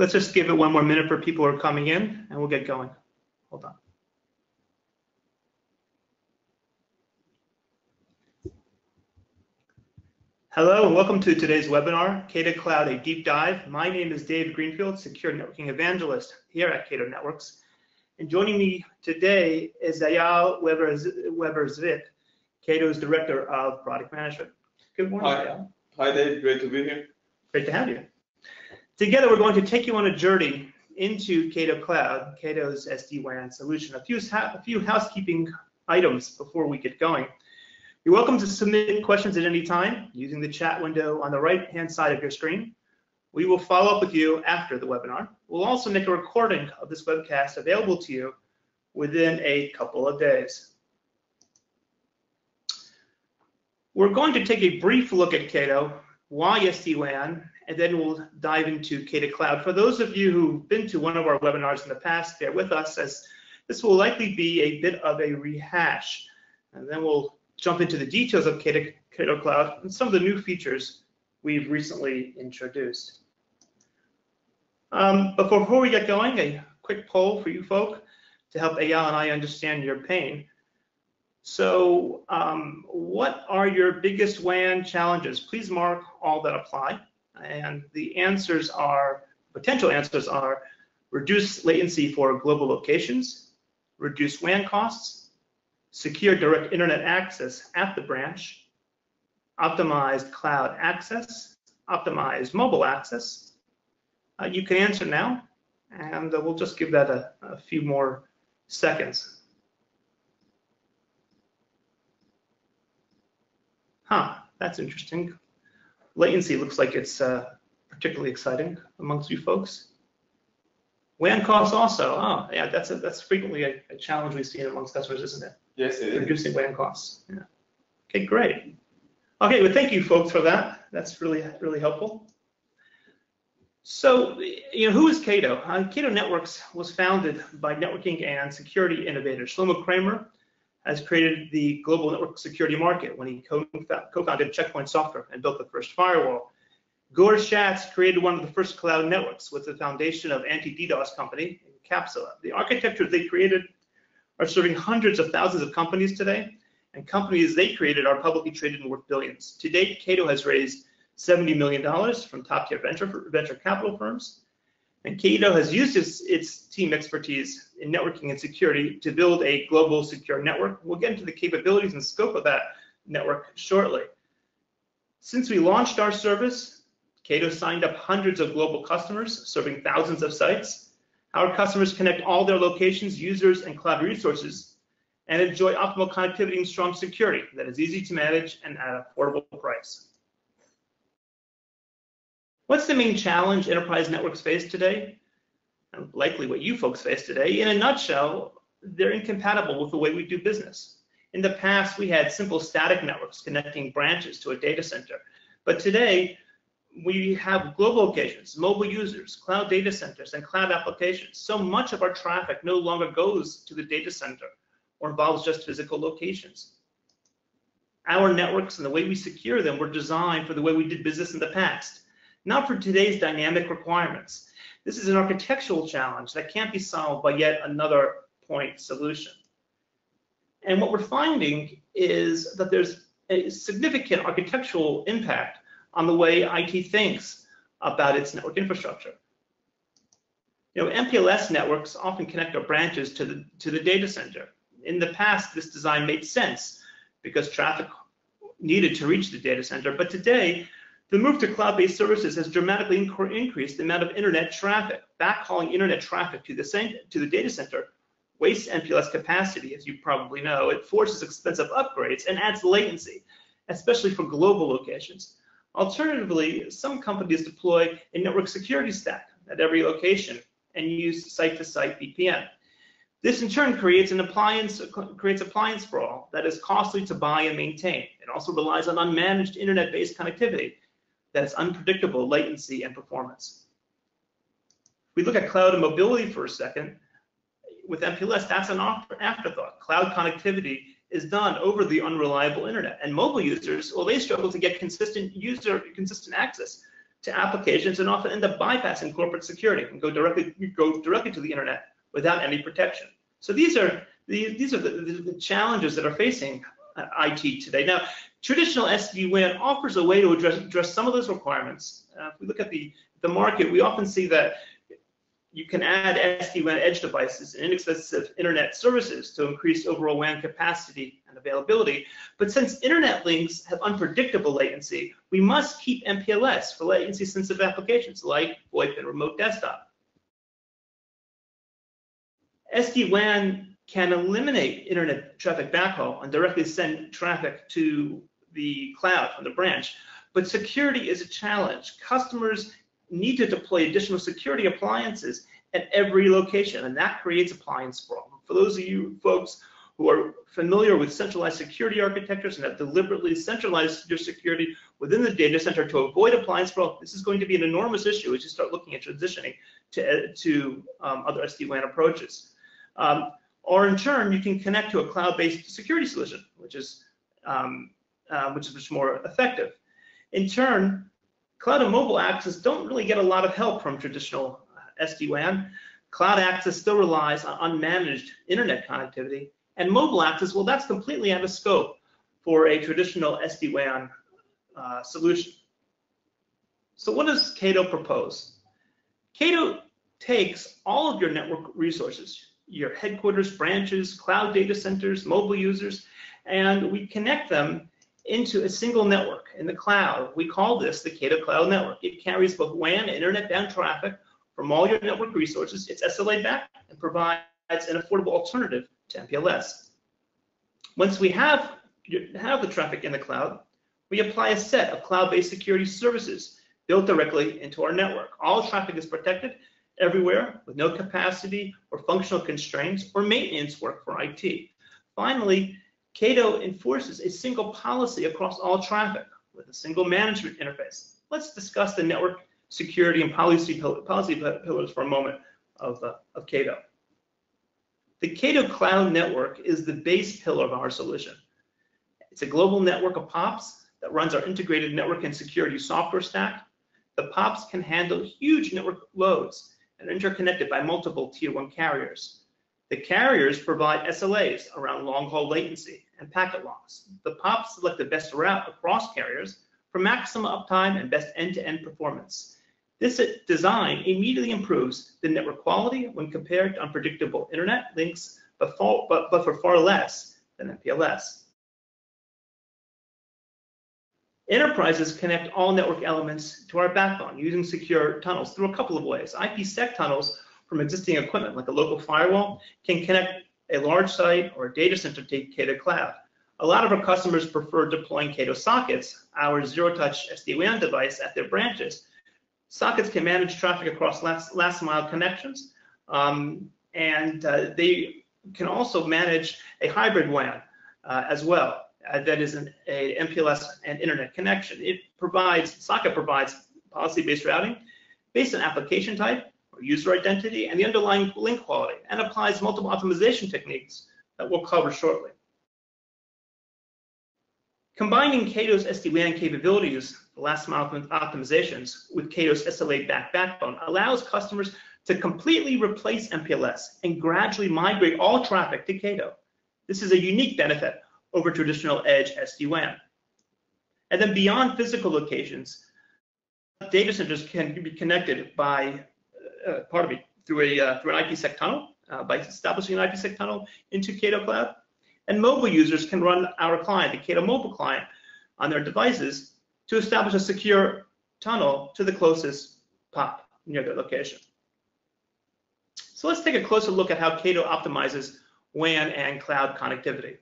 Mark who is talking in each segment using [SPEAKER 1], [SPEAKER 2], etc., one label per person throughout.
[SPEAKER 1] Let's just give it one more minute for people who are coming in, and we'll get going. Hold on. Hello, and welcome to today's webinar, Cato Cloud, a deep dive. My name is Dave Greenfield, Secure Networking Evangelist here at Cato Networks. And joining me today is Eyal Webber-Zvik, Cato's Director of Product Management. Good morning, Eyal.
[SPEAKER 2] Hi, Dave. Great to be here.
[SPEAKER 1] Great to have you. Together, we're going to take you on a journey into Cato Cloud, Cato's SD-WAN solution. A few housekeeping items before we get going. You're welcome to submit questions at any time using the chat window on the right-hand side of your screen. We will follow up with you after the webinar. We'll also make a recording of this webcast available to you within a couple of days. We're going to take a brief look at Cato, why SD-WAN, and then we'll dive into Cato Cloud. For those of you who've been to one of our webinars in the past, bear with us, as this will likely be a bit of a rehash. And then we'll jump into the details of Cato Cloud and some of the new features we've recently introduced. But before we get going, a quick poll for you folk to help Eyal and I understand your pain. So what are your biggest WAN challenges? Please mark all that apply. And the answers are, potential answers are, reduce latency for global locations, reduce WAN costs, secure direct internet access at the branch, optimized cloud access, optimized mobile access. You can answer now, and we'll just give that a few more seconds. That's interesting. Latency looks like it's particularly exciting amongst you folks. WAN costs also. Oh, yeah, that's frequently a challenge we see amongst customers, isn't it?
[SPEAKER 2] Yes, it is.
[SPEAKER 1] Reducing WAN costs. Yeah. Okay, great. Okay, well, thank you, folks, for that. That's really helpful. So, who is Cato? Cato Networks was founded by networking and security innovator Shlomo Kramer. Has created the global network security market when he co-founded Checkpoint Software and built the first firewall. Gore Schatz created one of the first cloud networks with the foundation of anti-DDoS company, Capsula. The architectures they created are serving hundreds of thousands of companies today, and companies they created are publicly traded and worth billions. To date, Cato has raised $70 million from top-tier venture capital firms, and Cato has used its team expertise in networking and security to build a global secure network. We'll get into the capabilities and scope of that network shortly. Since we launched our service, Cato signed up hundreds of global customers, serving thousands of sites. Our customers connect all their locations, users, and cloud resources, and enjoy optimal connectivity and strong security that is easy to manage and at an affordable price. What's the main challenge enterprise networks face today? And likely what you folks face today. In a nutshell, they're incompatible with the way we do business. In the past, we had simple static networks connecting branches to a data center. But today, we have global locations, mobile users, cloud data centers, and cloud applications. So much of our traffic no longer goes to the data center or involves just physical locations. Our networks and the way we secure them were designed for the way we did business in the past, not for today's dynamic requirements. This is an architectural challenge that can't be solved by yet another point solution. And what we're finding is that there's a significant architectural impact on the way IT thinks about its network infrastructure. MPLS networks often connect our branches to the data center. In the past, this design made sense because traffic needed to reach the data center, but today, the move to cloud-based services has dramatically increased the amount of internet traffic. Backhauling internet traffic to the data center wastes MPLS capacity, as you probably know. It forces expensive upgrades and adds latency, especially for global locations. Alternatively, some companies deploy a network security stack at every location and use site-to-site VPN. This in turn creates appliance sprawl that is costly to buy and maintain. It also relies on unmanaged internet-based connectivity that is unpredictable latency and performance. If we look at cloud and mobility for a second, with MPLS, that's an afterthought. Cloud connectivity is done over the unreliable internet, and mobile users, well, they struggle to get consistent access to applications and often end up bypassing corporate security and go directly to the internet without any protection. So these are the challenges that are facing IT today. Now, traditional SD-WAN offers a way to address some of those requirements. If we look at the market, we often see that you can add SD-WAN edge devices and inexpensive internet services to increase overall WAN capacity and availability. But since internet links have unpredictable latency, we must keep MPLS for latency-sensitive applications like VoIP and remote desktop. SD-WAN can eliminate internet traffic backhaul and directly send traffic to the cloud from the branch, but security is a challenge. Customers need to deploy additional security appliances at every location, and that creates appliance sprawl. For those of you folks who are familiar with centralized security architectures and have deliberately centralized your security within the data center to avoid appliance sprawl, this is going to be an enormous issue as you start looking at transitioning to other SD-WAN approaches. Or in turn, you can connect to a cloud-based security solution, which is much more effective. In turn, cloud and mobile access don't really get a lot of help from traditional SD-WAN. Cloud access still relies on unmanaged internet connectivity, and mobile access, well, that's completely out of scope for a traditional SD-WAN solution. So what does Cato propose? Cato takes all of your network resources, your headquarters, branches, cloud data centers, mobile users, and we connect them into a single network in the cloud. We call this the Cato Cloud Network. It carries both WAN and internet-bound traffic from all your network resources. It's SLA backed and provides an affordable alternative to MPLS. Once we have the traffic in the cloud, we apply a set of cloud-based security services built directly into our network. All traffic is protected everywhere with no capacity or functional constraints or maintenance work for IT. Finally, Cato enforces a single policy across all traffic with a single management interface. Let's discuss the network security and policy pillars for a moment of Cato. The Cato Cloud Network is the base pillar of our solution. It's a global network of POPs that runs our integrated network and security software stack. The POPs can handle huge network loads and are interconnected by multiple tier 1 carriers. The carriers provide SLAs around long-haul latency and packet loss. The POPs select the best route across carriers for maximum uptime and best end-to-end performance. This design immediately improves the network quality when compared to unpredictable internet links, but for far less than MPLS. Enterprises connect all network elements to our backbone using secure tunnels through a couple of ways. IPsec tunnels from existing equipment, like a local firewall, can connect a large site or a data center to Cato Cloud. A lot of our customers prefer deploying Cato sockets, our zero-touch SD-WAN device, at their branches. Sockets can manage traffic across last-mile connections, and they can also manage a hybrid WAN as well. That is an MPLS and internet connection. Socket provides policy-based routing based on application type, user identity, and the underlying link quality, and applies multiple optimization techniques that we'll cover shortly. Combining Cato's SD-WAN capabilities, the last mile optimizations, with Cato's SLA-backed backbone allows customers to completely replace MPLS and gradually migrate all traffic to Cato. This is a unique benefit over traditional edge SD-WAN. And then beyond physical locations, data centers can be connected by through an IPsec tunnel, by establishing an IPsec tunnel into Cato Cloud. And mobile users can run our client, the Cato mobile client, on their devices to establish a secure tunnel to the closest POP near their location. So let's take a closer look at how Cato optimizes WAN and cloud connectivity.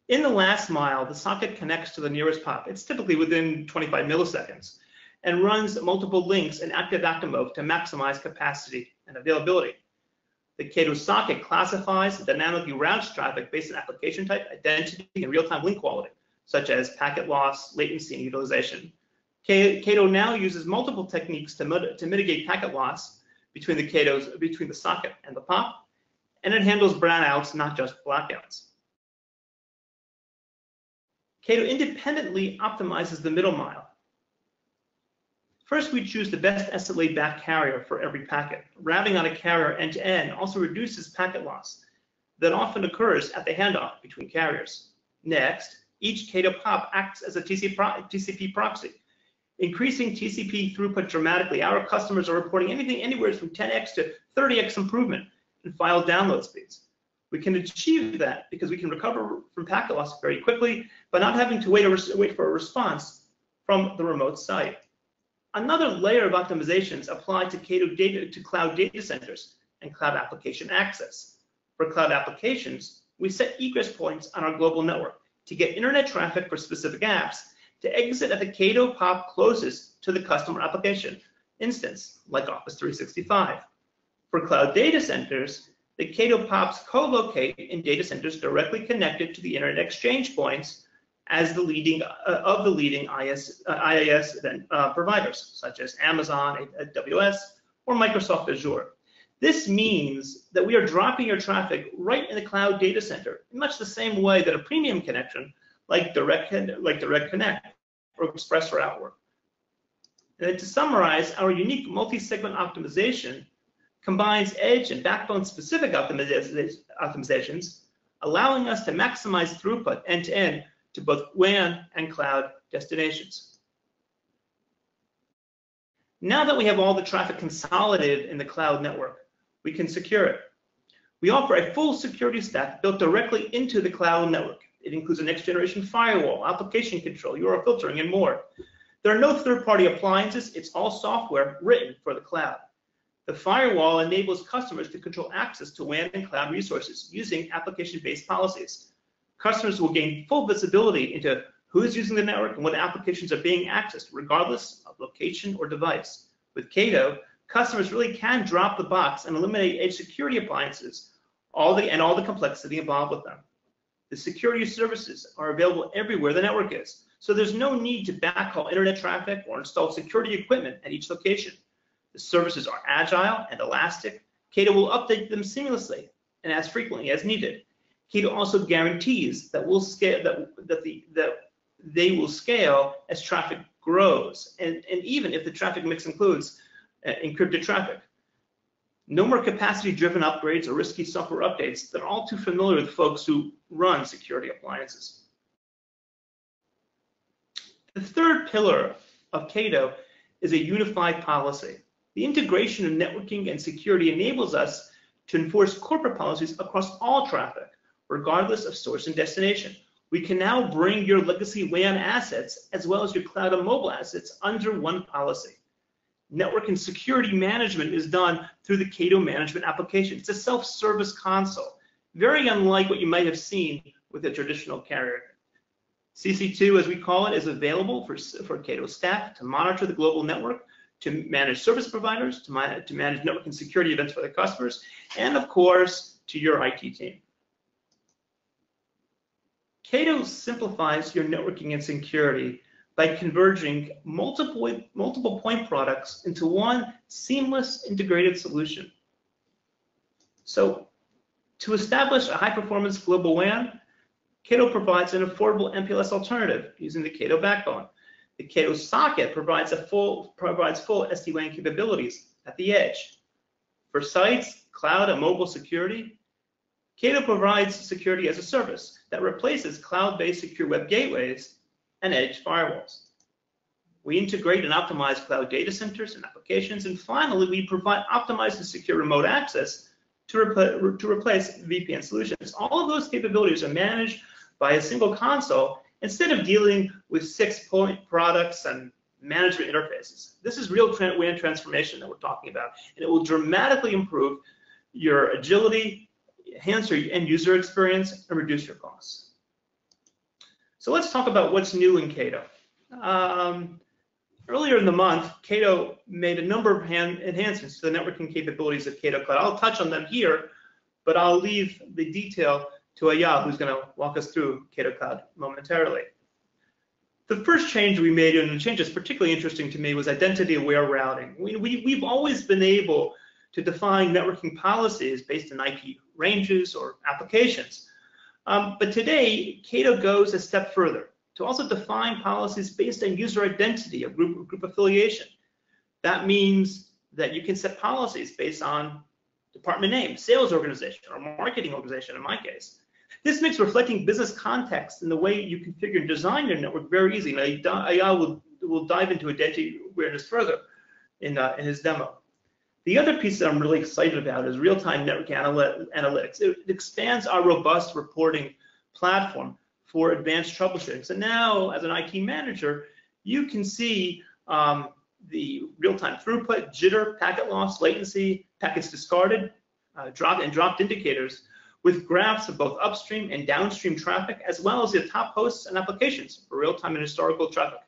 [SPEAKER 1] In the last mile, the socket connects to the nearest POP. It's typically within 25 milliseconds. And runs multiple links in active-active mode to maximize capacity and availability. The Cato socket classifies and dynamically routes traffic based on application type, identity, and real-time link quality, such as packet loss, latency, and utilization. Cato now uses multiple techniques to mitigate packet loss between the socket and the POP, and it handles brownouts, not just blackouts. Cato independently optimizes the middle mile. First, we choose the best SLA-backed carrier for every packet. Routing on a carrier end-to-end also reduces packet loss that often occurs at the handoff between carriers. Next, each Cato POP acts as a TCP proxy, increasing TCP throughput dramatically. Our customers are reporting anything anywhere from 10x to 30x improvement in file download speeds. We can achieve that because we can recover from packet loss very quickly by not having to wait for a response from the remote site. Another layer of optimizations apply to cloud data centers and cloud application access. For cloud applications, we set egress points on our global network to get internet traffic for specific apps to exit at the Cato POP closest to the customer application instance, like Office 365. For cloud data centers, the Cato POPs co-locate in data centers directly connected to the internet exchange points as the leading IaaS providers, such as Amazon, AWS, or Microsoft Azure. This means that we are dropping your traffic right in the cloud data center in much the same way that a premium connection like Direct Connect or Express Route work. And to summarize, our unique multi-segment optimization combines edge and backbone-specific optimizations, allowing us to maximize throughput end-to-end to both WAN and cloud destinations. Now that we have all the traffic consolidated in the cloud network, we can secure it. We offer a full security stack built directly into the cloud network. It includes a next-generation firewall, application control, URL filtering, and more. There are no third-party appliances. It's all software written for the cloud. The firewall enables customers to control access to WAN and cloud resources using application-based policies. Customers will gain full visibility into who is using the network and what applications are being accessed, regardless of location or device. With Cato, customers really can drop the box and eliminate edge security appliances and all the complexity involved with them. The security services are available everywhere the network is, so there's no need to backhaul internet traffic or install security equipment at each location. The services are agile and elastic. Cato will update them seamlessly and as frequently as needed. Cato also guarantees that they will scale as traffic grows, and even if the traffic mix includes encrypted traffic. No more capacity-driven upgrades or risky software updates that are all too familiar with folks who run security appliances. The third pillar of Cato is a unified policy. The integration of networking and security enables us to enforce corporate policies across all traffic, regardless of source and destination. We can now bring your legacy WAN assets as well as your cloud and mobile assets under one policy. Network and security management is done through the Cato management application. It's a self-service console, very unlike what you might have seen with a traditional carrier. CC2, as we call it, is available for Cato staff to monitor the global network, to manage service providers, to manage network and security events for their customers, and of course, to your IT team. Cato simplifies your networking and security by converging multiple point products into one seamless integrated solution. So to establish a high-performance global WAN, Cato provides an affordable MPLS alternative using the Cato backbone. The Cato socket provides full SD-WAN capabilities at the edge. For sites, cloud, and mobile security, Cato provides security as a service that replaces cloud-based secure web gateways and edge firewalls. We integrate and optimize cloud data centers and applications, and finally, we provide optimized and secure remote access to replace VPN solutions. All of those capabilities are managed by a single console instead of dealing with 6-point products and management interfaces. This is real WAN transformation that we're talking about, and it will dramatically improve your agility, enhance your end user experience, and reduce your costs. So let's talk about what's new in Cato. Earlier in the month, Cato made a number of enhancements to the networking capabilities of Cato Cloud. I'll touch on them here, but I'll leave the detail to Eyal, who's going to walk us through Cato Cloud momentarily. The first change we made, and the change that's particularly interesting to me, was identity-aware routing. We've always been able to define networking policies based on IP ranges or applications. But today, Cato goes a step further to also define policies based on user identity, or group affiliation. That means that you can set policies based on department name, sales organization, or marketing organization in my case. This makes reflecting business context in the way you configure and design your network very easy. Now, Eyal will dive into identity awareness further in his demo. The other piece that I'm really excited about is real-time network analytics. It expands our robust reporting platform for advanced troubleshooting. So now, as an IT manager, you can see the real-time throughput, jitter, packet loss, latency, packets discarded, dropped indicators with graphs of both upstream and downstream traffic, as well as the top hosts and applications for real-time and historical traffic.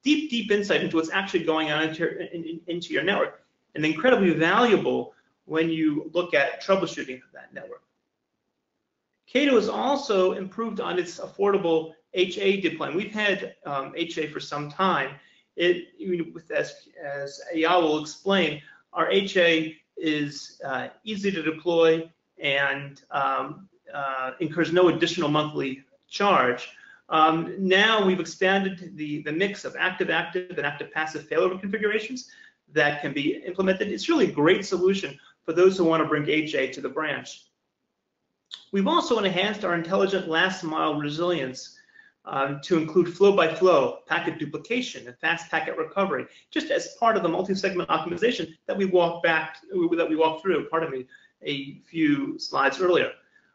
[SPEAKER 1] Deep insight into what's actually going on into your network, and incredibly valuable when you look at troubleshooting that network. Cato has also improved on its affordable HA deployment. We've had HA for some time. As Eyal will explain, our HA is easy to deploy and incurs no additional monthly charge. Now we've expanded the mix of active-active and active-passive failover configurations that can be implemented. It's really a great solution for those who want to bring HA to the branch. We've also enhanced our intelligent last-mile resilience to include flow-by-flow packet duplication and fast packet recovery, just as part of the multi-segment optimization that we walked through, a few slides earlier.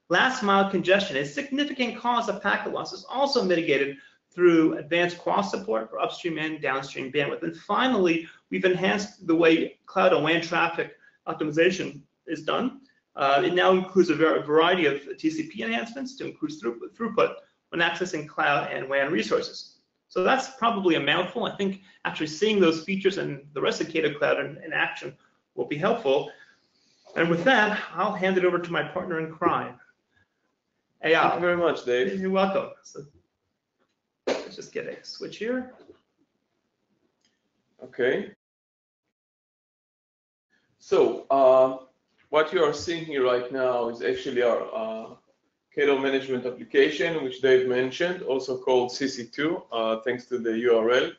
[SPEAKER 1] Last-mile congestion, a significant cause of packet loss, is also mitigated through advanced cross support for upstream and downstream bandwidth. And finally, we've enhanced the way cloud and WAN traffic optimization is done. It now includes a variety of TCP enhancements to increase throughput when accessing cloud and WAN resources. So that's probably a mouthful. I think actually seeing those features and the rest of Cato Cloud in action will be helpful. And with that, I'll hand it over to my partner in crime, Eyal.
[SPEAKER 2] Thank you very much, Dave.
[SPEAKER 1] You're welcome. So let's just get a switch here.
[SPEAKER 2] Okay. So what you are seeing here right now is actually our Cato management application, which Dave mentioned, also called CC2, thanks to the URL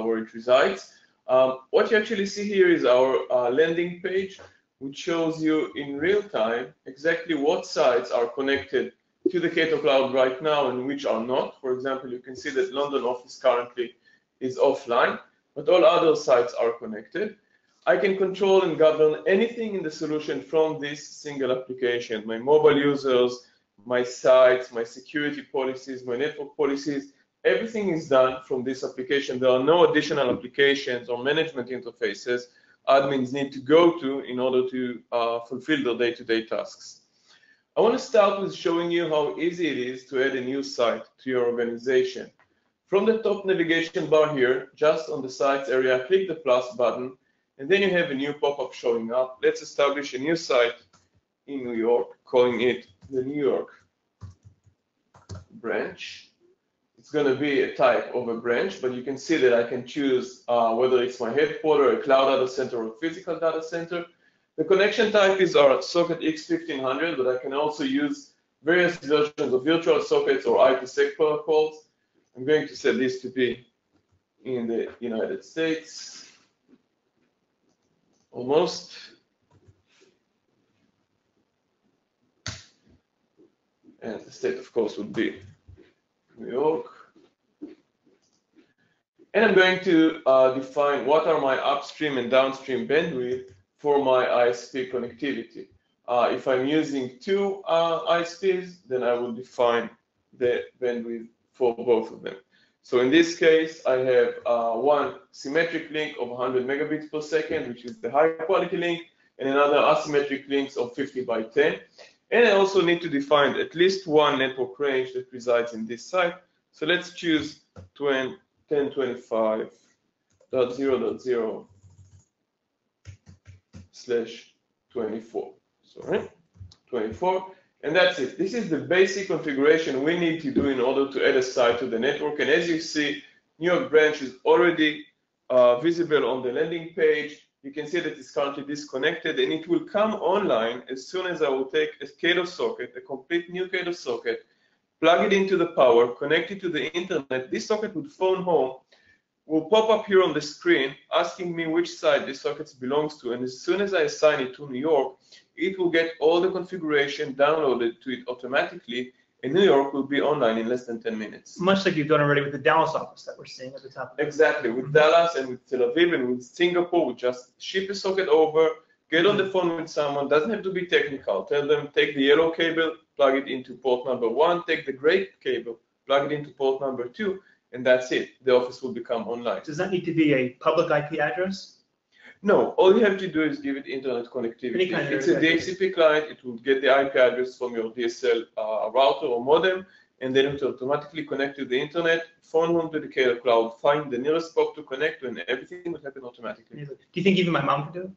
[SPEAKER 2] where it resides. What you actually see here is our landing page, which shows you in real time exactly what sites are connected to the Cato Cloud right now and which are not. For example, you can see that London office currently is offline, but all other sites are connected. I can control and govern anything in the solution from this single application. My mobile users, my sites, my security policies, my network policies, everything is done from this application. There are no additional applications or management interfaces admins need to go to in order to fulfill their day-to-day tasks. I want to start with showing you how easy it is to add a new site to your organization. From the top navigation bar here, just on the sites area, click the plus button, and then you have a new pop-up showing up. Let's establish a new site in New York, calling it the New York branch. It's going to be a type of a branch, but you can see that I can choose whether it's my headquarters, a cloud data center, or a physical data center. The connection type is our socket X1500, but I can also use various versions of virtual sockets or IPsec protocols. I'm going to set this to be in the United States, almost. And the state, of course, would be New York. And I'm going to define what are my upstream and downstream bandwidth for my ISP connectivity. If I'm using two ISPs, then I will define the bandwidth for both of them. So in this case, I have one symmetric link of 100 megabits per second, which is the high quality link, and another asymmetric links of 50 by 10. And I also need to define at least one network range that resides in this site. So let's choose 1025.0.0/24. Sorry, 24. And that's it. This is the basic configuration we need to do in order to add a site to the network. And as you see, New York branch is already visible on the landing page. You can see that it's currently disconnected, and it will come online as soon as I will take a Cato socket, a complete new Cato socket, plug it into the power, connect it to the internet. This socket would phone home will pop up here on the screen asking me which site this socket belongs to, and as soon as I assign it to New York, it will get all the configuration downloaded to it automatically, and New York will be online in less than 10 minutes.
[SPEAKER 1] Much like you've done already with the Dallas office that we're seeing at the top.
[SPEAKER 2] Exactly. With Dallas and with Tel Aviv and with Singapore, we just ship a socket over, get on the phone with someone, doesn't have to be technical. Tell them, take the yellow cable, plug it into port number 1, take the gray cable, plug it into port number 2, and that's it. The office will become online.
[SPEAKER 1] Does that need to be a public IP address?
[SPEAKER 2] No, all you have to do is give it internet connectivity. It's a DHCP client. It will get the IP address from your DSL router or modem, and then it will automatically connect to the internet, phone home to the Cato Cloud, find the nearest spot to connect to, and everything will happen automatically.
[SPEAKER 1] Do you think even my mom could do it?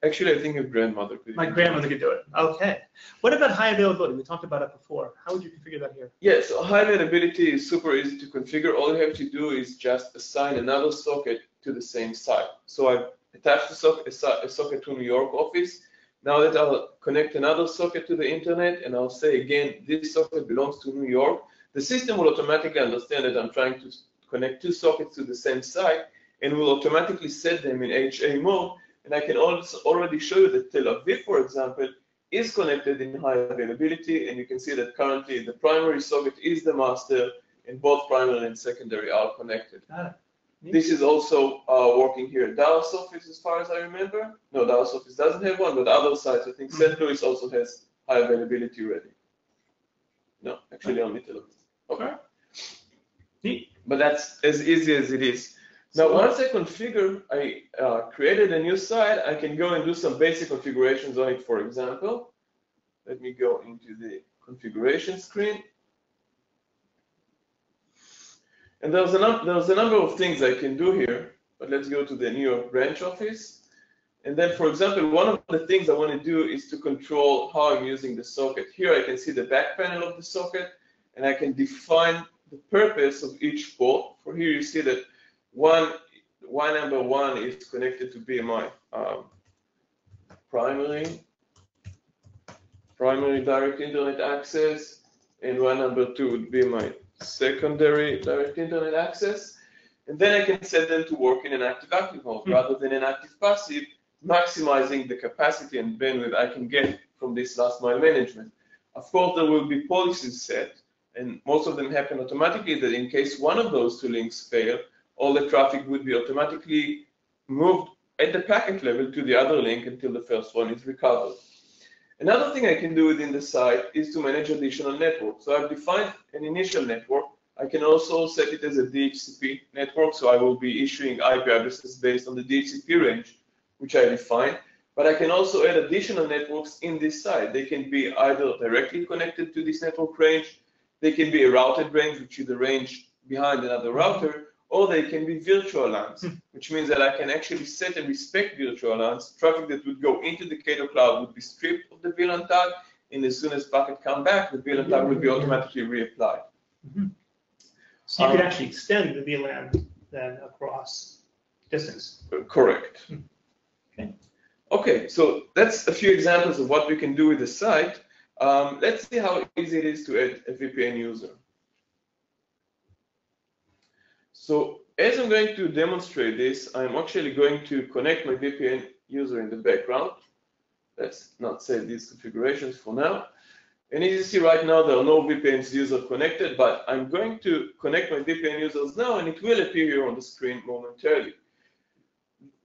[SPEAKER 2] Actually, I think your grandmother could.
[SPEAKER 1] My grandmother could do it. Okay. What about high availability? We talked about it before. How would you configure that here?
[SPEAKER 2] Yeah, so high availability is super easy to configure. All you have to do is just assign another socket to the same site. So I've attached a socket to New York office. Now that I'll connect another socket to the internet, and I'll say again, this socket belongs to New York, the system will automatically understand that I'm trying to connect two sockets to the same site, and will automatically set them in HA mode. And I can also already show you that Tel Aviv, for example, is connected in high availability, and you can see that currently the primary socket is the master, and both primary and secondary are connected. This is also working here at Dallas office, as far as I remember. No, Dallas office doesn't have one, but other sites, I think St. Louis also has high availability ready. No, actually only Tel Aviv. Okay.
[SPEAKER 1] Neat.
[SPEAKER 2] But that's as easy as it is. Now, once I configure, I created a new site, I can go and do some basic configurations on it, for example. Let me go into the configuration screen. And there's a number of things I can do here, but let's go to the New York branch office. And then, for example, one of the things I want to do is to control how I'm using the socket. Here I can see the back panel of the socket, and I can define the purpose of each port. For here you see that number one is connected to be my primary direct internet access, and number 2 would be my secondary direct internet access. And then I can set them to work in an active-active mode rather than an active-passive, maximizing the capacity and bandwidth I can get from this last mile management. Of course, there will be policies set, and most of them happen automatically, that in case one of those two links fail, all the traffic would be automatically moved at the packet level to the other link until the first one is recovered. Another thing I can do within the site is to manage additional networks. So I've defined an initial network. I can also set it as a DHCP network, so I will be issuing IP addresses based on the DHCP range, which I define. But I can also add additional networks in this site. They can be either directly connected to this network range, they can be a routed range, which is the range behind another router, or they can be virtual LANs, which means that I can actually set and respect virtual LANs. Traffic that would go into the Cato Cloud would be stripped of the VLAN tag, and as soon as packet come back, the VLAN tag will be automatically reapplied.
[SPEAKER 1] So you could actually extend the VLAN then across distance.
[SPEAKER 2] Correct. Okay, so that's a few examples of what we can do with the site. Let's see how easy it is to add a VPN user. So as I'm going to demonstrate this, I'm actually going to connect my VPN user in the background. Let's not save these configurations for now. And as you see right now, there are no VPN users connected, but I'm going to connect my VPN users now, and it will appear here on the screen momentarily.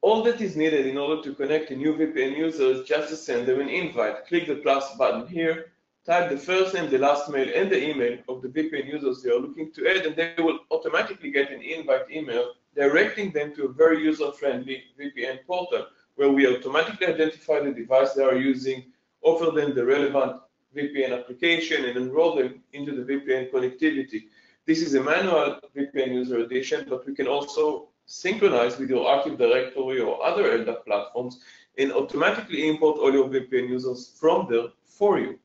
[SPEAKER 2] All that is needed in order to connect a new VPN user is just to send them an invite. Click the plus button here, type the first name, the last mail, and the email of the VPN users they are looking to add, and they will automatically get an invite email directing them to a very user-friendly VPN portal where we automatically identify the device they are using, offer them the relevant VPN application, and enroll them into the VPN connectivity. This is a manual VPN user addition, but we can also synchronize with your Active Directory or other LDAP platforms and automatically import all your VPN users from there for you.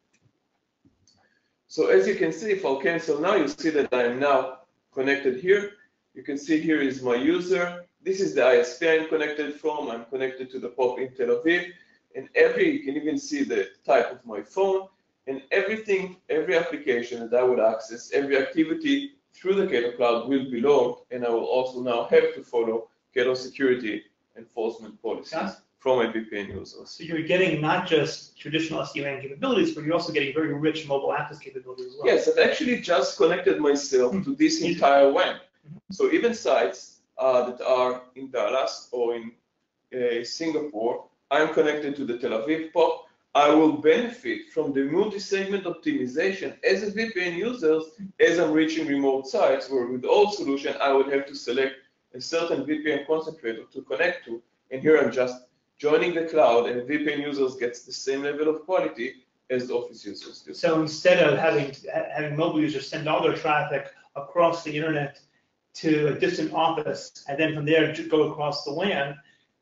[SPEAKER 2] So as you can see, if I'll cancel now, you see that I am now connected here. You can see here is my user. This is the ISP I'm connected from. I'm connected to the POP in Tel Aviv. And you can even see the type of my phone, and everything, every application that I would access, every activity through the Cato Cloud will be logged, and I will also now have to follow Cato security enforcement policies from my VPN users.
[SPEAKER 1] So you're getting not just traditional SD-WAN capabilities, but you're also getting very rich mobile access capabilities as well.
[SPEAKER 2] Yes, I've actually just connected myself to this entire WAN. So even sites that are in Dallas or in Singapore, I'm connected to the Tel Aviv POP. I will benefit from the multi-segment optimization as a VPN user as I'm reaching remote sites, where with the old solution, I would have to select a certain VPN concentrator to connect to. And here I'm just joining the cloud, and VPN users gets the same level of quality as Office users do.
[SPEAKER 1] So instead of having mobile users send all their traffic across the internet to a distant office, and then from there go across the WAN,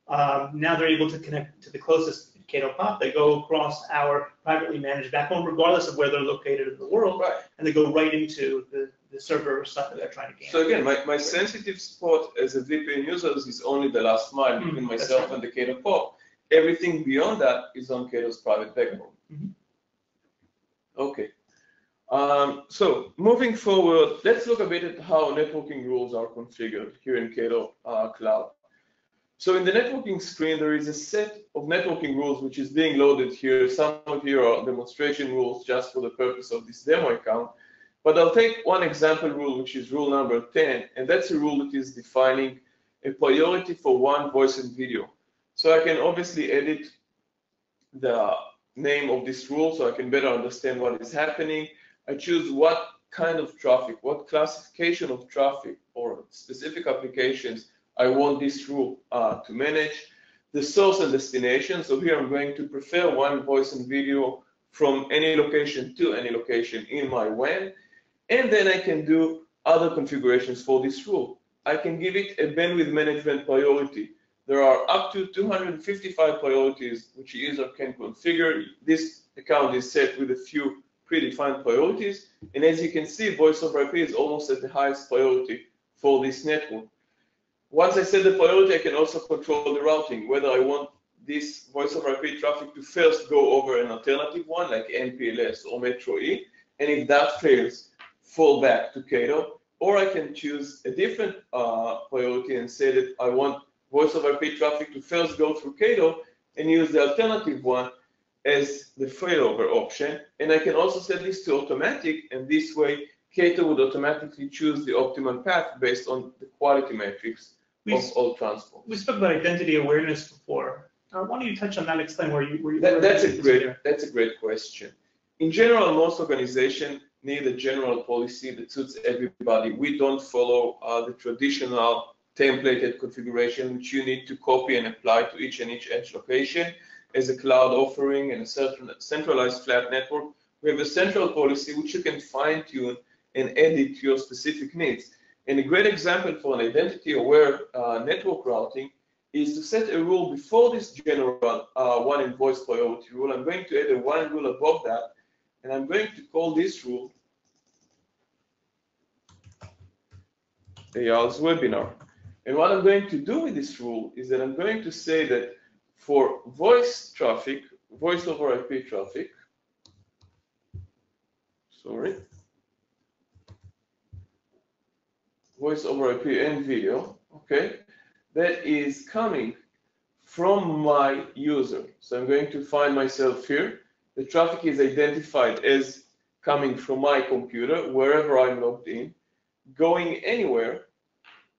[SPEAKER 1] now they're able to connect to the closest Cato POP. They go across our privately managed backbone, regardless of where they're located in the world,
[SPEAKER 2] right,
[SPEAKER 1] and they go right into the server stuff that they're trying to gain.
[SPEAKER 2] So again, my sensitive spot as a VPN user is only the last mile between myself and the Cato POP. Everything beyond that is on Cato's private backbone. Okay. So moving forward, let's look a bit at how networking rules are configured here in Cato Cloud. So in the networking screen, there is a set of networking rules which is being loaded here. Some of you are demonstration rules just for the purpose of this demo account. But I'll take one example rule, which is rule number 10, and that's a rule that is defining a priority for one voice and video. So I can obviously edit the name of this rule so I can better understand what is happening. I choose what kind of traffic, what classification of traffic or specific applications I want this rule to manage. The source and destination. So here I'm going to prefer one voice and video from any location to any location in my WAN. And then I can do other configurations for this rule. I can give it a bandwidth management priority. There are up to 255 priorities which a user can configure. This account is set with a few predefined priorities. And as you can see, voice over IP is almost at the highest priority for this network. Once I set the priority, I can also control the routing, whether I want this voice over IP traffic to first go over an alternative one like MPLS or Metro E, and if that fails, fall back to Cato, or I can choose a different priority and say that I want voice over IP traffic to first go through Cato and use the alternative one as the failover option. And I can also set this to automatic, and this way Cato would automatically choose the optimal path based on the quality metrics of all transport.
[SPEAKER 1] We spoke about identity awareness before. Why don't you touch on that? Explain where you.
[SPEAKER 2] That's a great question. In general, most organizations need a general policy that suits everybody. We don't follow the traditional templated configuration, which you need to copy and apply to each edge location. As a cloud offering and a certain centralized flat network, we have a central policy which you can fine-tune and edit to your specific needs. And a great example for an identity-aware network routing is to set a rule before this general one invoice priority rule. I'm going to add a one rule above that, and I'm going to call this rule Eyal's webinar. And what I'm going to do with this rule is that I'm going to say that for voice traffic, voice over IP traffic, voice over IP and video, okay, that is coming from my user. So I'm going to find myself here. The traffic is identified as coming from my computer, wherever I'm logged in. Going anywhere,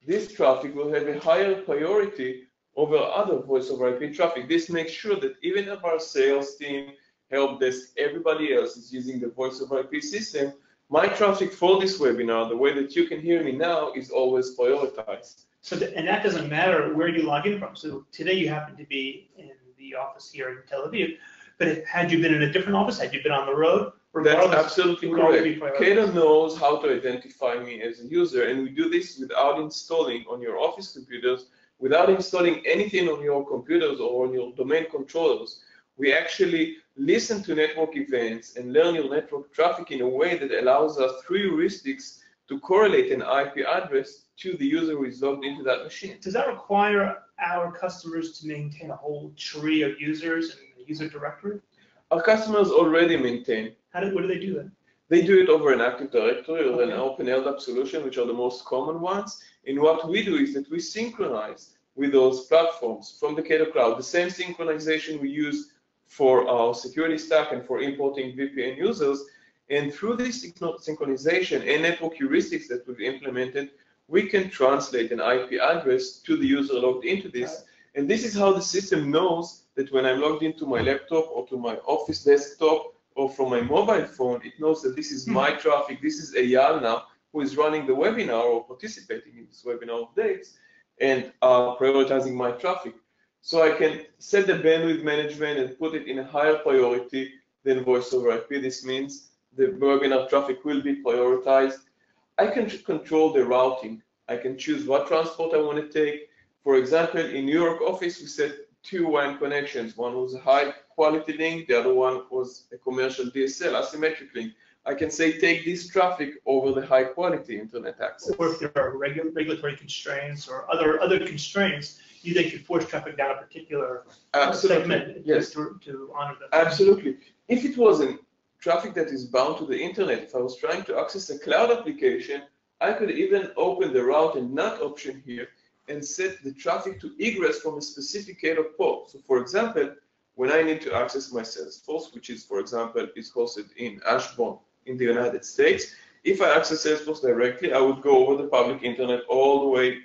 [SPEAKER 2] this traffic will have a higher priority over other voice over IP traffic. This makes sure that even if our sales team, help desk, everybody else is using the voice over IP system, my traffic for this webinar, the way that you can hear me now, is always prioritized.
[SPEAKER 1] So, and that doesn't matter where you log in from. So today you happen to be in the office here in Tel Aviv, but had you been in a different office, had you been on the road,
[SPEAKER 2] that's absolutely correct. Cato knows how to identify me as a user, and we do this without installing on your office computers, without installing anything on your computers or on your domain controllers. We actually listen to network events and learn your network traffic in a way that allows us through heuristics to correlate an IP address to the user who is logged into that machine.
[SPEAKER 1] Does that require our customers to maintain a whole tree of users and a user directory?
[SPEAKER 2] Our customers already maintain.
[SPEAKER 1] What do they do then?
[SPEAKER 2] They do it over an Active Directory or an open LDAP solution, which are the most common ones. And what we do is that we synchronize with those platforms from the Cato Cloud, the same synchronization we use for our security stack and for importing VPN users. And through this synchronization and network heuristics that we've implemented, we can translate an IP address to the user logged into this. And this is how the system knows that when I'm logged into my laptop or to my office desktop or from my mobile phone, it knows that this is my traffic. This is Eyal now, who is running the webinar or participating in this webinar updates and prioritizing my traffic. So I can set the bandwidth management and put it in a higher priority than voice over IP. This means the webinar traffic will be prioritized. I can control the routing. I can choose what transport I want to take. For example, in New York office, we set 2 WAN connections. One was a high quality link, the other one was a commercial DSL, asymmetric link. I can say take this traffic over the high quality internet access.
[SPEAKER 1] Or if there are regulatory constraints or other constraints, they could force traffic down a particular segment to honor them.
[SPEAKER 2] Absolutely. If it wasn't traffic that is bound to the internet, if I was trying to access a cloud application, I could even open the route and NAT option here and set the traffic to egress from a specific Cato port. So for example, when I need to access my Salesforce, which is, for example, is hosted in Ashburn in the United States, if I access Salesforce directly, I would go over the public internet all the way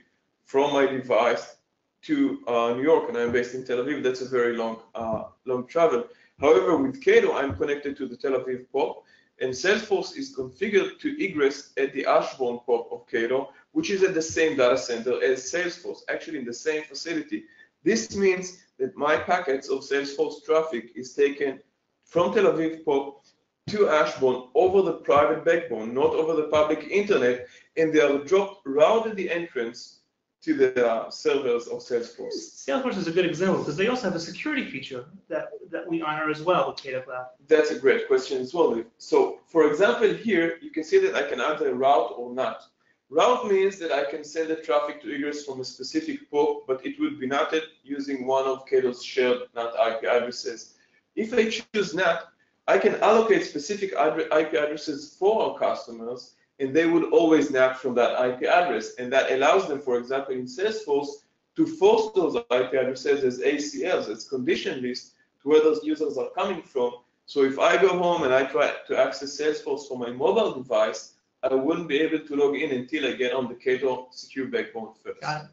[SPEAKER 2] from my device to New York, and I'm based in Tel Aviv. That's a very long travel. However, with Cato, I'm connected to the Tel Aviv port, and Salesforce is configured to egress at the Ashburn port of Cato, which is at the same data center as Salesforce, actually in the same facility. This means that my packets of Salesforce traffic is taken from Tel Aviv port to Ashburn over the private backbone, not over the public internet, and they are dropped right at the entrance to the servers of Salesforce.
[SPEAKER 1] Salesforce is a good example because they also have a security feature that we honor as well with Cato Cloud.
[SPEAKER 2] That's a great question as well. So, for example, here you can see that I can either route or not. Route means that I can send the traffic to egress from a specific port, but it will be NATed using one of Cato's shared NAT IP addresses. If I choose NAT, I can allocate specific IP addresses for our customers, and they would always NAT from that IP address. And that allows them, for example, in Salesforce, to force those IP addresses as ACLs, as condition lists, to where those users are coming from. So if I go home and I try to access Salesforce from my mobile device, I wouldn't be able to log in until I get on the Cato secure backbone first.
[SPEAKER 1] Got it.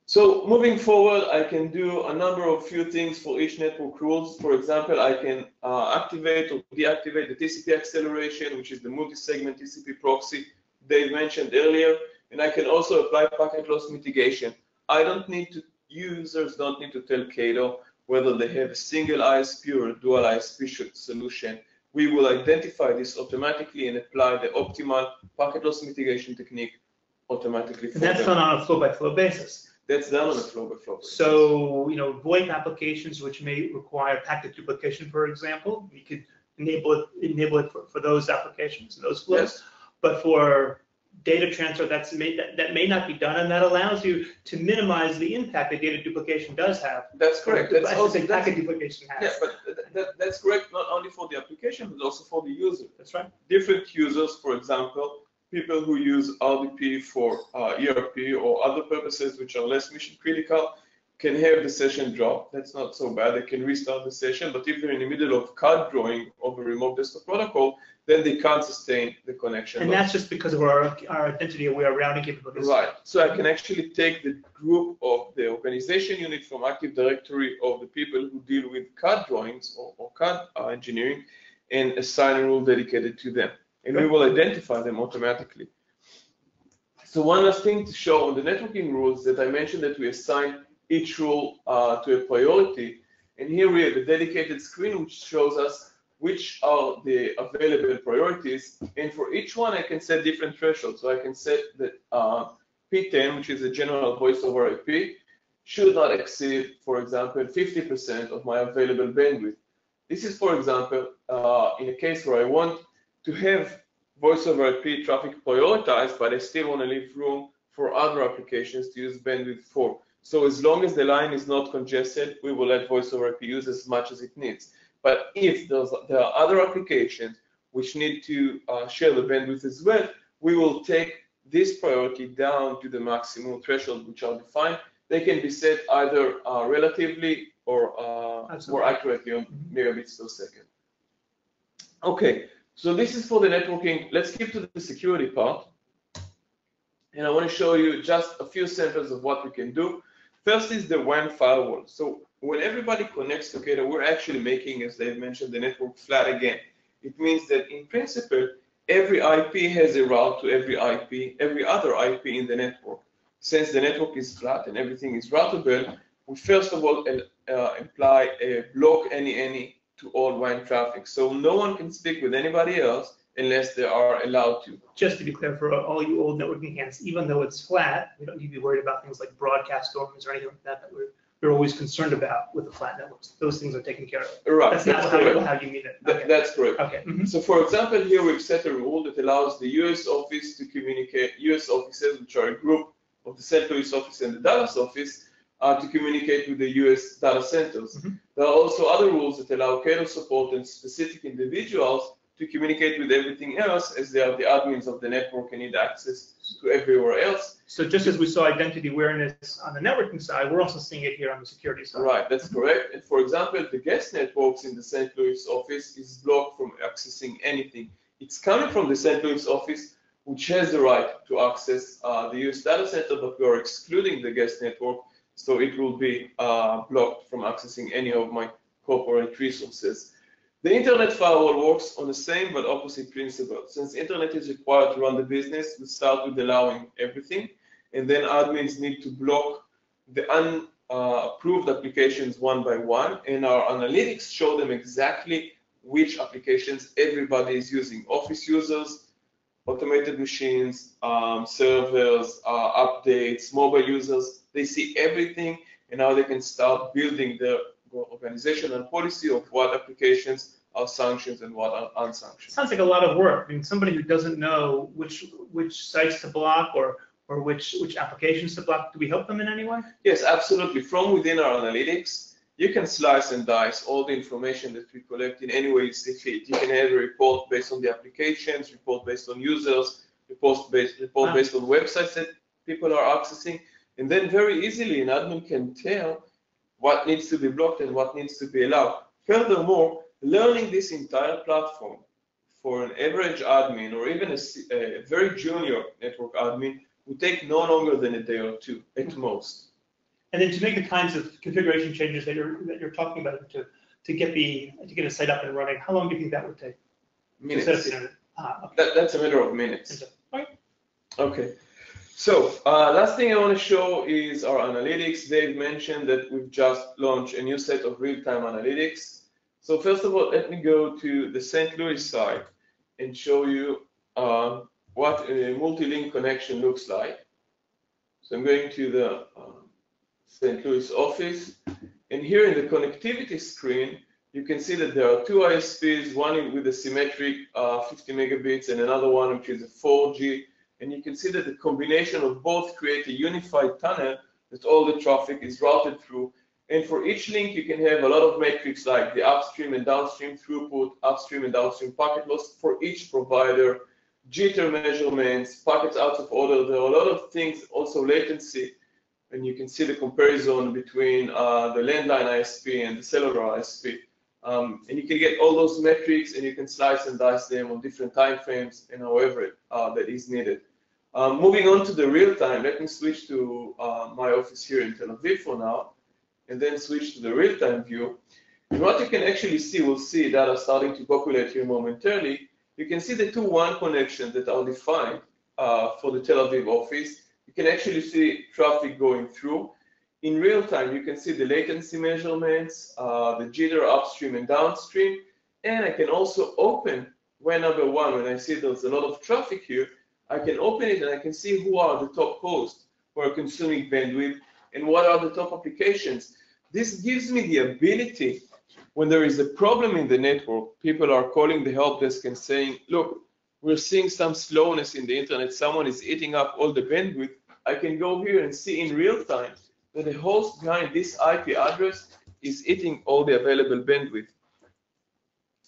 [SPEAKER 2] So moving forward, I can do a number of few things for each network rules. For example, I can activate or deactivate the TCP acceleration, which is the multi-segment TCP proxy Dave mentioned earlier, and I can also apply packet loss mitigation. Users don't need to tell Cato whether they have a single ISP or a dual ISP solution. We will identify this automatically and apply the optimal packet loss mitigation technique automatically.
[SPEAKER 1] And that's done on a flow-by-flow basis.
[SPEAKER 2] That's done on a flow-by-flow basis.
[SPEAKER 1] So, VoIP applications which may require packet duplication, for example, we could enable it for those applications and those flows.
[SPEAKER 2] Yes.
[SPEAKER 1] But for data transfer, that may not be done, and that allows you to minimize the impact that data duplication does have.
[SPEAKER 2] That's correct.
[SPEAKER 1] That's also packet duplication has.
[SPEAKER 2] Yeah, but that's correct not only for the application, but also for the user.
[SPEAKER 1] That's right.
[SPEAKER 2] Different users, for example, people who use RDP for ERP or other purposes which are less mission critical can have the session drop. That's not so bad. They can restart the session, but if they're in the middle of CAD drawing of a remote desktop protocol, then they can't sustain the connection.
[SPEAKER 1] And that's just because of our identity-aware routing capabilities.
[SPEAKER 2] Right. So I can actually take the group of the organization unit from Active Directory of the people who deal with CAD drawings or CAD engineering and assign a rule dedicated to them. And we will identify them automatically. So one last thing to show on the networking rules that I mentioned that we assign each rule to a priority. And here we have a dedicated screen which shows us which are the available priorities. And for each one, I can set different thresholds. So I can set that P10, which is a general voice over IP, should not exceed, for example, 50% of my available bandwidth. This is, for example, in a case where I want to have voice over IP traffic prioritized, but I still want to leave room for other applications to use bandwidth for. So as long as the line is not congested, we will let voice over IP use as much as it needs. But if there are other applications which need to share the bandwidth as well, we will take this priority down to the maximum threshold which are defined. They can be set either relatively or more accurately on megabits per second. Okay, so this is for the networking. Let's skip to the security part. And I want to show you just a few samples of what we can do. First is the WAN firewall. So when everybody connects together, we're actually making, as Dave mentioned, the network flat again. It means that in principle, every IP has a route to every other IP in the network. Since the network is flat and everything is routable, we first of all apply a block any to all WAN traffic. So no one can speak with anybody else unless they are allowed to.
[SPEAKER 1] Just to be clear, for all you old networking hands, even though it's flat, we don't need to be worried about things like broadcast dormants or anything like that that we're always concerned about with the flat networks. Those things are taken care of.
[SPEAKER 2] Right.
[SPEAKER 1] That's not how you mean it. Okay.
[SPEAKER 2] That's correct.
[SPEAKER 1] Okay.
[SPEAKER 2] So for example, here we've set a rule that allows the US office to communicate, US offices, which are a group of the St. Louis office and the Dallas office, to communicate with the US data centers. There are also other rules that allow Cato support and specific individuals to communicate with everything else, as they are the admins of the network and need access to everywhere else.
[SPEAKER 1] So just as we saw identity awareness on the networking side, we're also seeing it here on the security side.
[SPEAKER 2] Right, that's correct. And for example, the guest networks in the St. Louis office is blocked from accessing anything. It's coming from the St. Louis office, which has the right to access the US data center, but we are excluding the guest network, so it will be blocked from accessing any of my corporate resources. The internet firewall works on the same but opposite principle. Since internet is required to run the business, we start with allowing everything, and then admins need to block the unapproved applications one by one, and our analytics show them exactly which applications everybody is using. Office users, automated machines, servers, updates, mobile users, they see everything, and now they can start building their organizational policy of what applications are sanctioned and what are unsanctioned.
[SPEAKER 1] Sounds like a lot of work. I mean, somebody who doesn't know which sites to block or which applications to block, do we help them in any way?
[SPEAKER 2] Yes, absolutely. From within our analytics, you can slice and dice all the information that we collect in any way you see fit. You can have a report based on the applications, report based on users, report based on websites that people are accessing, and then very easily an admin can tell what needs to be blocked and what needs to be allowed. Furthermore, learning this entire platform for an average admin or even a very junior network admin would take no longer than a day or two at most.
[SPEAKER 1] And then to make the kinds of configuration changes that you're talking about to get a site up and running, how long do you think that would take?
[SPEAKER 2] Minutes.
[SPEAKER 1] Okay.
[SPEAKER 2] That's a matter of minutes.
[SPEAKER 1] Okay.
[SPEAKER 2] Okay. So last thing I want to show is our analytics. Dave mentioned that we've just launched a new set of real-time analytics. So first of all, let me go to the St. Louis side and show you what a multi-link connection looks like. So I'm going to the St. Louis office, and here in the connectivity screen, you can see that there are two ISPs, one with a symmetric 50 megabits and another one which is a 4G. And you can see that the combination of both create a unified tunnel that all the traffic is routed through. And for each link, you can have a lot of metrics like the upstream and downstream throughput, upstream and downstream packet loss for each provider, jitter measurements, packets out of order. There are a lot of things, also latency. And you can see the comparison between the landline ISP and the cellular ISP. And you can get all those metrics, and you can slice and dice them on different time frames and however that is needed. Moving on to the real time, let me switch to my office here in Tel Aviv for now, and then switch to the real time view. And what you can actually see, we'll see data starting to populate here momentarily. You can see the two WAN connections that are defined for the Tel Aviv office. You can actually see traffic going through. In real time, you can see the latency measurements, the jitter upstream and downstream, and I can also open WAN number one. When I see there's a lot of traffic here, I can open it and I can see who are the top hosts who are consuming bandwidth and what are the top applications. This gives me the ability, when there is a problem in the network, people are calling the help desk and saying, look, we're seeing some slowness in the internet, someone is eating up all the bandwidth. I can go here and see in real time that the host behind this IP address is eating all the available bandwidth.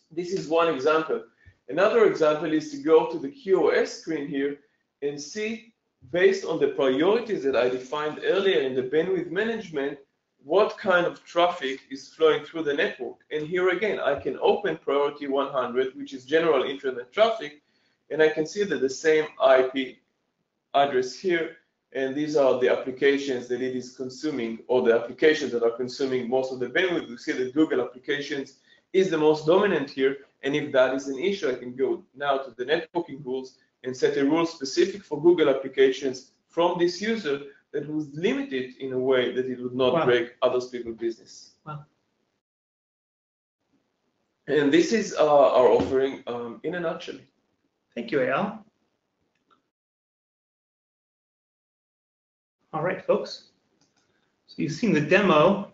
[SPEAKER 2] This is one example. Another example is to go to the QoS screen here and see, based on the priorities that I defined earlier in the bandwidth management, what kind of traffic is flowing through the network. And here again, I can open priority 100, which is general internet traffic, and I can see that the same IP address here, and these are the applications that it is consuming, or the applications that are consuming most of the bandwidth. We see that Google applications is the most dominant here, and if that is an issue, I can go now to the networking rules and set a rule specific for Google applications from this user that was limited in a way that it would not break other people's business.
[SPEAKER 1] Wow.
[SPEAKER 2] And this is our offering in a nutshell.
[SPEAKER 1] Thank you, Eyal. All right, folks. So you've seen the demo.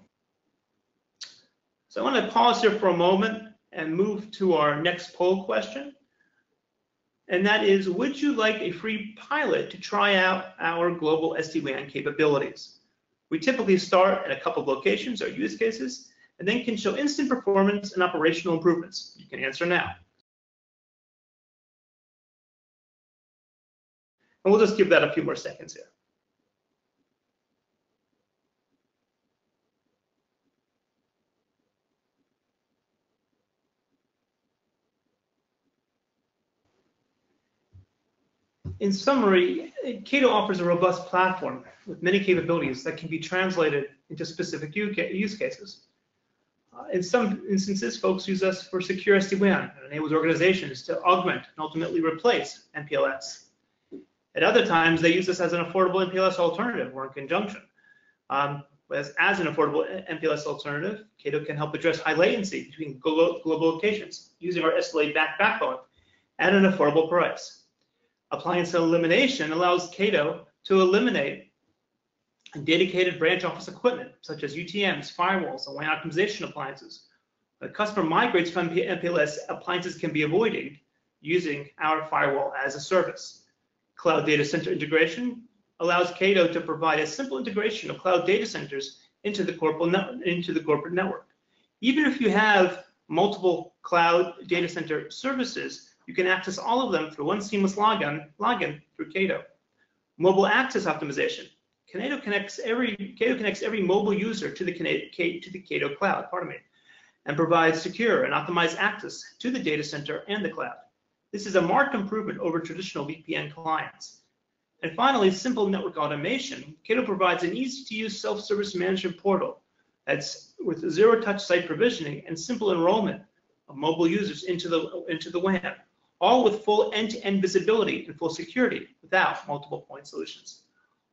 [SPEAKER 1] So I want to pause here for a moment and move to our next poll question. And that is, would you like a free pilot to try out our global SD-WAN capabilities? We typically start at a couple of locations or use cases, and then can show instant performance and operational improvements. You can answer now. And we'll just give that a few more seconds here. In summary, Cato offers a robust platform with many capabilities that can be translated into specific use cases. In some instances, folks use us for secure SD-WAN. It enables organizations to augment and ultimately replace MPLS. At other times, they use us as an affordable MPLS alternative or in conjunction. As an affordable MPLS alternative, Cato can help address high latency between global locations using our SLA-backed backbone at an affordable price. Appliance elimination allows Cato to eliminate dedicated branch office equipment, such as UTMs, firewalls, and WAN optimization appliances. The customer migrates from MPLS, appliances can be avoided using our firewall as a service. Cloud data center integration allows Cato to provide a simple integration of cloud data centers into the corporate network. Even if you have multiple cloud data center services, you can access all of them through one seamless login through Cato. Mobile access optimization. Cato connects every mobile user to the Cato Cloud, and provides secure and optimized access to the data center and the cloud. This is a marked improvement over traditional VPN clients. And finally, simple network automation. Cato provides an easy-to-use self-service management portal that's with zero-touch site provisioning and simple enrollment of mobile users into the WAN, all with full end-to-end visibility and full security without multiple point solutions.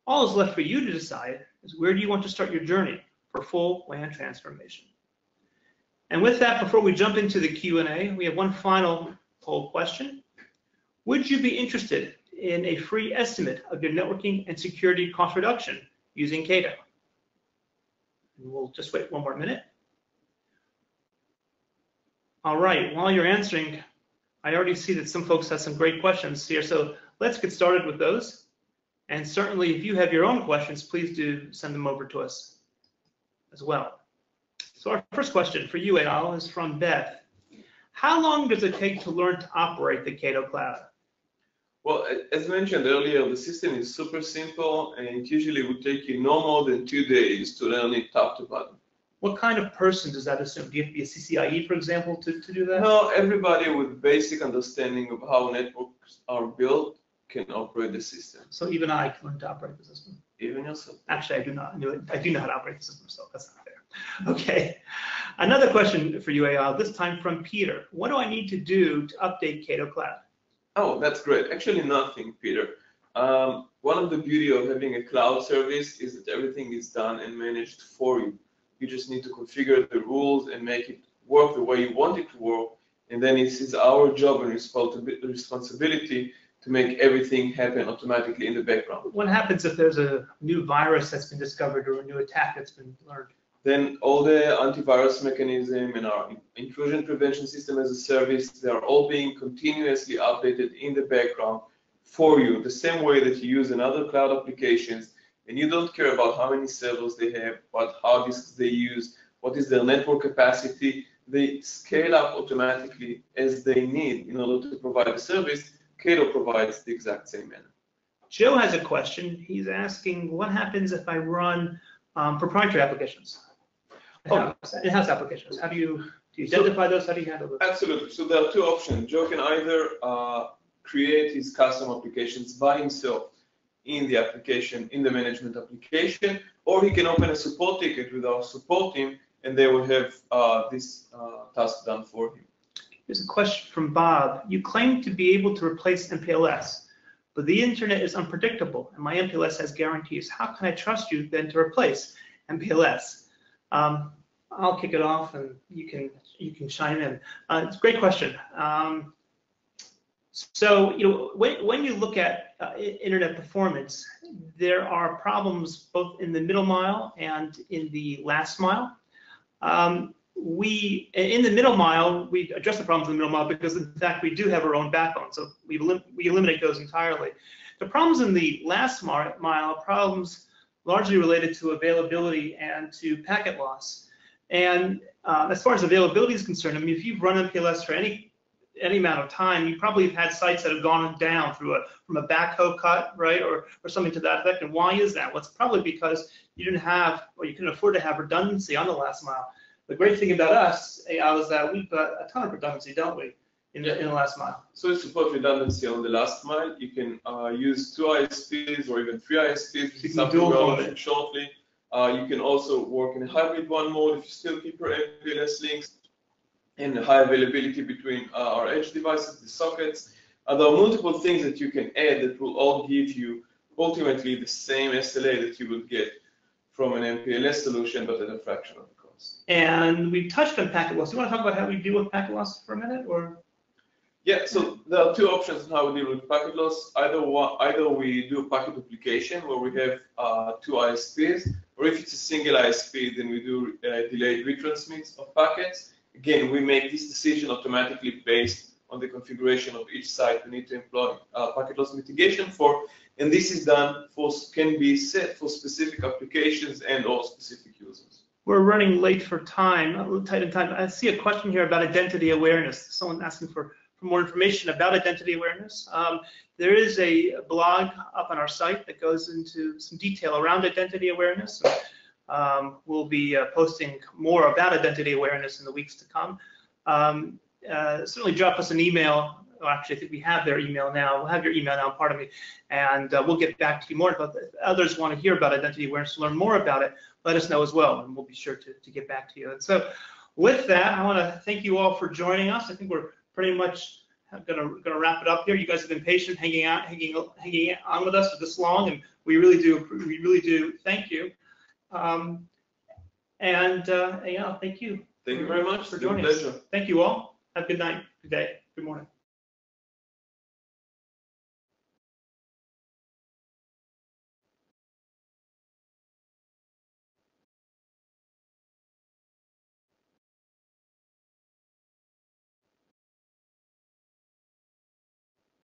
[SPEAKER 1] All is left for you to decide is where do you want to start your journey for full WAN transformation. And with that, before we jump into the Q&A, we have one final poll question. Would you be interested in a free estimate of your networking and security cost reduction using Cato? And we'll just wait one more minute. All right, while you're answering, I already see that some folks have some great questions here, so let's get started with those. And certainly, if you have your own questions, please do send them over to us as well. So our first question for you, Eyal, is from Beth. How long does it take to learn to operate the Cato Cloud?
[SPEAKER 2] Well, as mentioned earlier, the system is super simple, and it usually would take you no more than 2 days to learn it top to bottom.
[SPEAKER 1] What kind of person does that assume? Do you have to be a CCIE, for example, to do that?
[SPEAKER 2] No, everybody with basic understanding of how networks are built can operate the system.
[SPEAKER 1] So even I can learn to operate the system?
[SPEAKER 2] Even yourself.
[SPEAKER 1] Actually, I do not. I do know how to operate the system, so that's not fair. Okay. Another question for you, Eyal, this time from Peter. What do I need to do to update Cato Cloud?
[SPEAKER 2] Oh, that's great. Actually, nothing, Peter. One of the beauty of having a cloud service is that everything is done and managed for you. You just need to configure the rules and make it work the way you want it to work. And then it is our job and responsibility to make everything happen automatically in the background.
[SPEAKER 1] What happens if there's a new virus that's been discovered or a new attack that's been learned?
[SPEAKER 2] Then all the antivirus mechanism and our intrusion prevention system as a service, they are all being continuously updated in the background for you, the same way that you use in other cloud applications. and you don't care about how many servers they have, what hard disks they use, what is their network capacity, they scale up automatically as they need in order to provide the service. Cato provides the exact same manner.
[SPEAKER 1] Joe has a question. He's asking, what happens if I run proprietary applications? In-house applications. How do you identify those? How do you handle those?
[SPEAKER 2] Absolutely. So there are two options. Joe can either create his custom applications by himself in the application, in the management application, or he can open a support ticket with our support team, and they will have this task done for him.
[SPEAKER 1] Here's a question from Bob. You claim to be able to replace MPLS, but the internet is unpredictable, and my MPLS has guarantees. How can I trust you then to replace MPLS? I'll kick it off, and you can chime in. It's a great question. So when you look at internet performance, there are problems both in the middle mile and in the last mile. In the middle mile, we address the problems in the middle mile because, in fact, we do have our own backbone, so we eliminate those entirely. The problems in the last mile are problems largely related to availability and to packet loss. And as far as availability is concerned, I mean, if you've run MPLS for any amount of time, you probably have had sites that have gone down from a backhoe cut, right, or something to that effect. And why is that? Well, it's probably because you didn't have, or you couldn't afford to have redundancy on the last mile. The great thing about us, Eyal, is that we've got a ton of redundancy, don't we, in the last mile?
[SPEAKER 2] So to support redundancy on the last mile, you can use 2 ISPs or even 3 ISPs, something we'll mention shortly. You can also work in a hybrid WAN mode if you still keep your MPLS links, and high availability between our edge devices, the sockets. There are multiple things that you can add that will all give you ultimately the same SLA that you would get from an MPLS solution, but at a fraction of the cost.
[SPEAKER 1] And we touched on packet loss. Do you want to talk about how we deal with packet loss for a minute, or?
[SPEAKER 2] Yeah, so there are two options on how we deal with packet loss. Either we do a packet duplication where we have 2 ISPs, or if it's a single ISP, then we do delayed retransmits of packets. Again, we make this decision automatically based on the configuration of each site we need to employ packet loss mitigation for, and this is done can be set for specific applications and or specific users.
[SPEAKER 1] We're running late for time, a little tight in time. I see a question here about identity awareness. Someone asking for more information about identity awareness. There is a blog up on our site that goes into some detail around identity awareness. We'll be posting more about identity awareness in the weeks to come. Certainly drop us an email. Well, actually, I think we have their email now. We'll have your email now, pardon me, and we'll get back to you more about that. If others want to hear about identity awareness, learn more about it, let us know as well, and we'll be sure to get back to you. And so with that, I want to thank you all for joining us. I think we're pretty much gonna wrap it up here. You guys have been patient, hanging on with us for this long, and we really do thank you. Yeah, thank you.
[SPEAKER 2] Thank you very much
[SPEAKER 1] for joining us. Thank you all. Have a good night, good day, good morning.